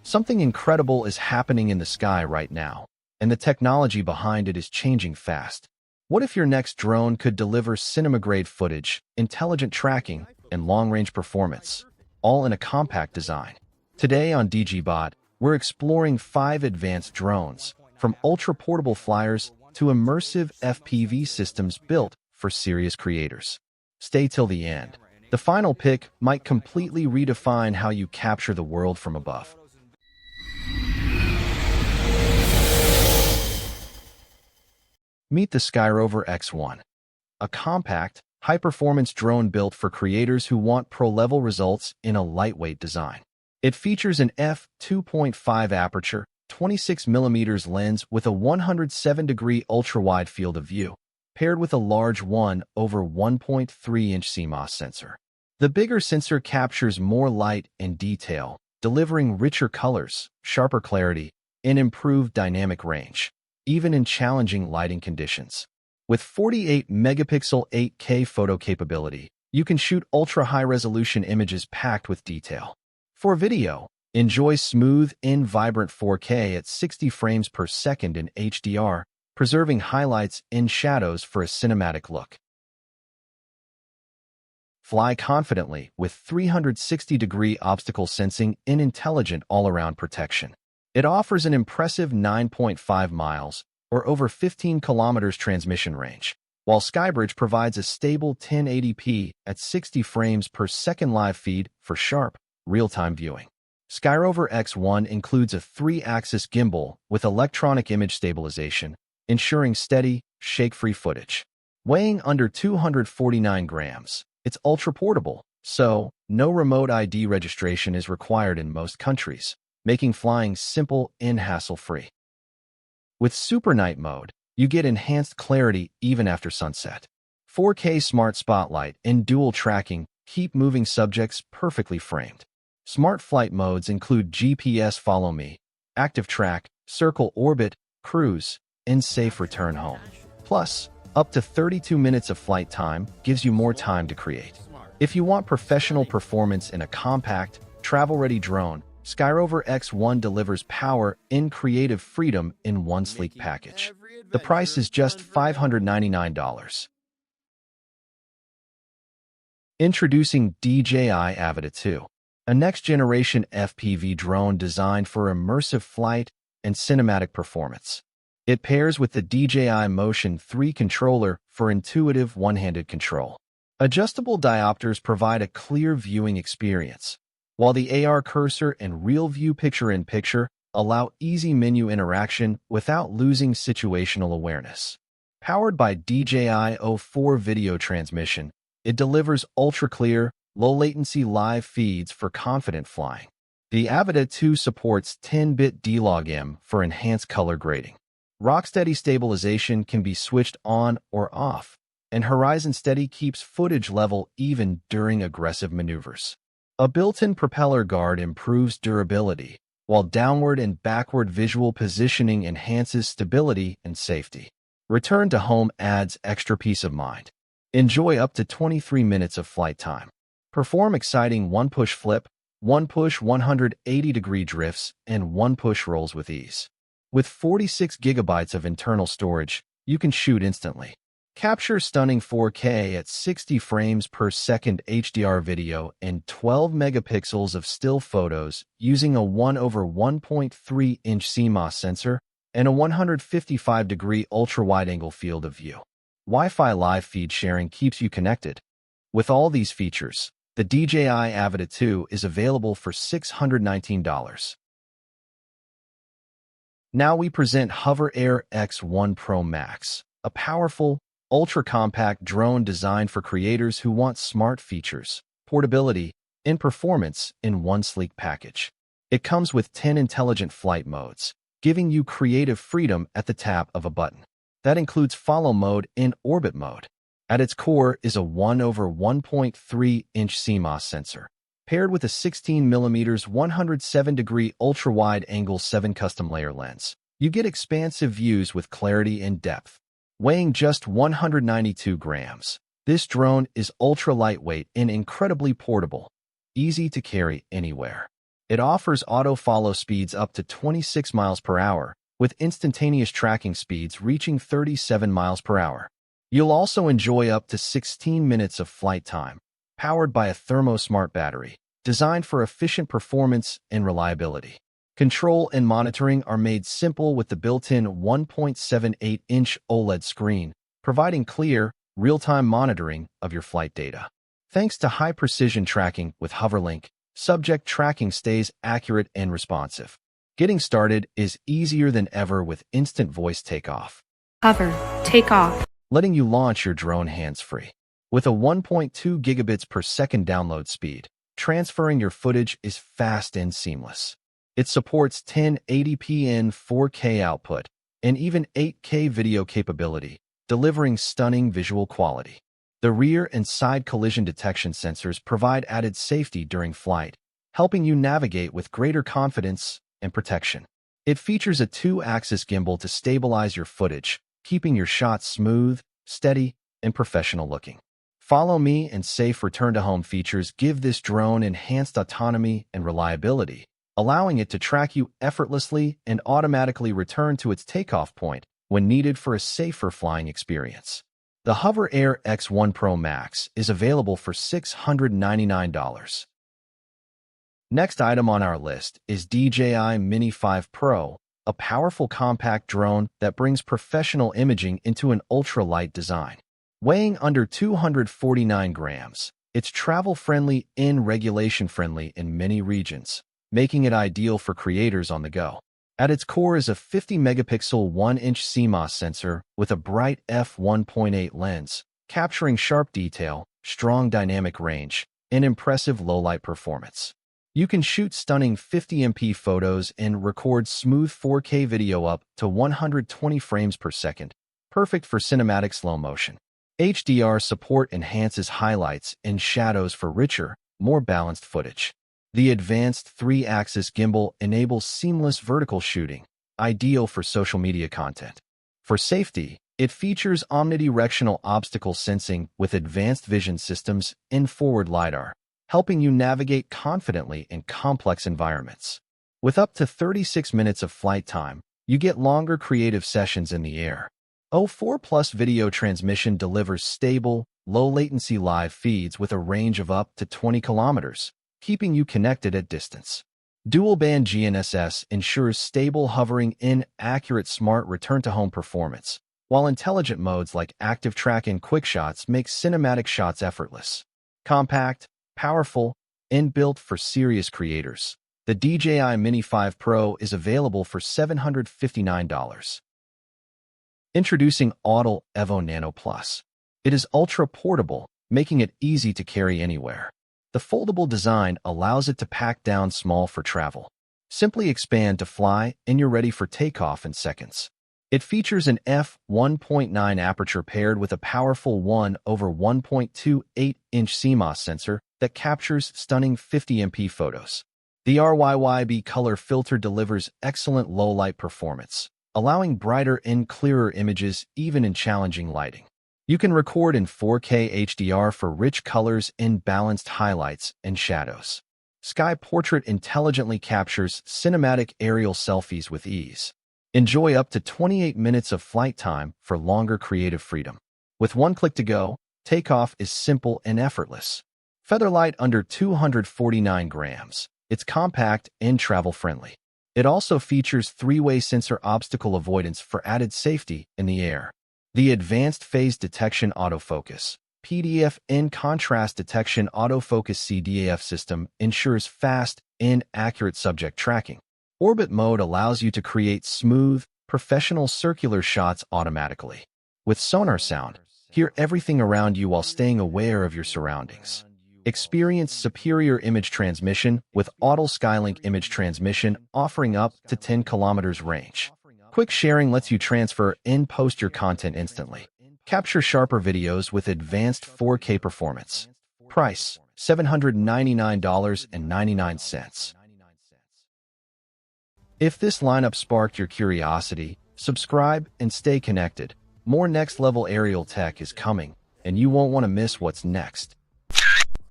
Something incredible is happening in the sky right now, and the technology behind it is changing fast. What if your next drone could deliver cinema-grade footage, intelligent tracking, and long-range performance, all in a compact design? Today on digibot, we're exploring 5 advanced drones, from ultra-portable flyers to immersive FPV systems built for serious creators. Stay till the end. The final pick might completely redefine how you capture the world from above. Meet the Skyrover X1, a compact, high-performance drone built for creators who want pro-level results in a lightweight design. It features an f2.5 aperture, 26mm lens with a 107-degree ultra-wide field of view, paired with a large 1/1.3-inch CMOS sensor. The bigger sensor captures more light and detail, delivering richer colors, sharper clarity, and improved dynamic range, even in challenging lighting conditions. With 48-megapixel 8K photo capability, you can shoot ultra-high-resolution images packed with detail. For video, enjoy smooth and vibrant 4K at 60 frames per second in HDR, preserving highlights and shadows for a cinematic look. Fly confidently with 360-degree obstacle sensing and intelligent all-around protection. It offers an impressive 9.5 miles, or over 15 kilometers transmission range, while Skybridge provides a stable 1080p at 60 frames per second live feed for sharp, real-time viewing. Skyrover X1 includes a 3-axis gimbal with electronic image stabilization, ensuring steady, shake-free footage. Weighing under 249 grams, it's ultra-portable, so no remote ID registration is required in most countries, making flying simple and hassle-free. With Super Night mode, you get enhanced clarity even after sunset. 4K Smart Spotlight and dual tracking keep moving subjects perfectly framed. Smart flight modes include GPS Follow Me, Active Track, Circle Orbit, Cruise, and Safe Return Home. Plus, up to 32 minutes of flight time gives you more time to create. If you want professional performance in a compact, travel-ready drone, Skyrover X1 delivers power and creative freedom in one sleek package. The price is just $599. Introducing DJI Avata 2, a next-generation FPV drone designed for immersive flight and cinematic performance. It pairs with the DJI Motion 3 controller for intuitive one-handed control. Adjustable diopters provide a clear viewing experience, while the AR cursor and Real View Picture-in-Picture allow easy menu interaction without losing situational awareness. Powered by DJI O4 video transmission, it delivers ultra-clear, low-latency live feeds for confident flying. The Avata 2 supports 10-bit D-Log-M for enhanced color grading. Rocksteady stabilization can be switched on or off, and Horizon Steady keeps footage level even during aggressive maneuvers. A built-in propeller guard improves durability, while downward and backward visual positioning enhances stability and safety. Return to home adds extra peace of mind. Enjoy up to 23 minutes of flight time. Perform exciting one-push flip, one-push 180-degree drifts, and one-push rolls with ease. With 46 gigabytes of internal storage, you can shoot instantly. Capture stunning 4K at 60 frames per second HDR video and 12 megapixels of still photos using a 1/1.3-inch CMOS sensor and a 155-degree ultra-wide-angle field of view. Wi-Fi live feed sharing keeps you connected. With all these features, the DJI Avata 2 is available for $619. Now we present Hover Air X1 Pro Max, a powerful, ultra-compact drone designed for creators who want smart features, portability, and performance in one sleek package. It comes with 10 intelligent flight modes, giving you creative freedom at the tap of a button. That includes follow mode and orbit mode. At its core is a 1/1.3-inch CMOS sensor, paired with a 16mm 107-degree ultra-wide-angle 7 custom-layer lens. You get expansive views with clarity and depth. Weighing just 192 grams, this drone is ultra-lightweight and incredibly portable, easy to carry anywhere. It offers auto-follow speeds up to 26 miles per hour, with instantaneous tracking speeds reaching 37 miles per hour. You'll also enjoy up to 16 minutes of flight time, powered by a thermo-smart battery, designed for efficient performance and reliability. Control and monitoring are made simple with the built-in 1.78-inch OLED screen, providing clear, real-time monitoring of your flight data. Thanks to high-precision tracking with HoverLink, subject tracking stays accurate and responsive. Getting started is easier than ever with instant voice takeoff. Hover, take off. Letting you launch your drone hands-free. With a 1.2 gigabits per second download speed, transferring your footage is fast and seamless. It supports 1080p in 4K output and even 8K video capability, delivering stunning visual quality. The rear and side collision detection sensors provide added safety during flight, helping you navigate with greater confidence and protection. It features a 2-axis gimbal to stabilize your footage, keeping your shots smooth, steady, and professional looking. Follow Me and Safe Return to Home features give this drone enhanced autonomy and reliability, allowing it to track you effortlessly and automatically return to its takeoff point when needed for a safer flying experience. The Hover Air X1 Pro Max is available for $699. Next item on our list is DJI Mini 5 Pro, a powerful compact drone that brings professional imaging into an ultra-light design. Weighing under 249 grams, it's travel-friendly and regulation-friendly in many regions, making it ideal for creators on the go. At its core is a 50-megapixel 1-inch CMOS sensor with a bright f1.8 lens, capturing sharp detail, strong dynamic range, and impressive low-light performance. You can shoot stunning 50MP photos and record smooth 4K video up to 120 frames per second, perfect for cinematic slow motion. HDR support enhances highlights and shadows for richer, more balanced footage. The advanced 3-axis gimbal enables seamless vertical shooting, ideal for social media content. For safety, it features omnidirectional obstacle sensing with advanced vision systems and forward LiDAR, helping you navigate confidently in complex environments. With up to 36 minutes of flight time, you get longer creative sessions in the air. O4+ video transmission delivers stable, low-latency live feeds with a range of up to 20 kilometers, keeping you connected at distance. Dual-band GNSS ensures stable hovering and accurate smart return-to-home performance, while intelligent modes like active track and quick shots make cinematic shots effortless. Compact, powerful, and built for serious creators, the DJI Mini 5 Pro is available for $759. Introducing Autel Evo Nano Plus. It is ultra-portable, making it easy to carry anywhere. The foldable design allows it to pack down small for travel. Simply expand to fly, and you're ready for takeoff in seconds. It features an f1.9 aperture paired with a powerful 1/1.28-inch CMOS sensor that captures stunning 50MP photos. The RYYB color filter delivers excellent low-light performance, allowing brighter and clearer images even in challenging lighting. You can record in 4K HDR for rich colors and balanced highlights and shadows. Sky Portrait intelligently captures cinematic aerial selfies with ease. Enjoy up to 28 minutes of flight time for longer creative freedom. With one click to go, takeoff is simple and effortless. Featherlight under 249 grams. It's compact and travel-friendly. It also features 3-way sensor obstacle avoidance for added safety in the air. The Advanced Phase Detection Autofocus (PDF) and Contrast Detection Autofocus CDAF system ensures fast and accurate subject tracking. Orbit mode allows you to create smooth, professional circular shots automatically. With Sonar Sound, hear everything around you while staying aware of your surroundings. Experience superior image transmission with Autel Skylink image transmission offering up to 10 kilometers range. Quick sharing lets you transfer and post your content instantly. Capture sharper videos with advanced 4K performance. Price, $799.99. If this lineup sparked your curiosity, subscribe and stay connected. More next-level aerial tech is coming, and you won't want to miss what's next.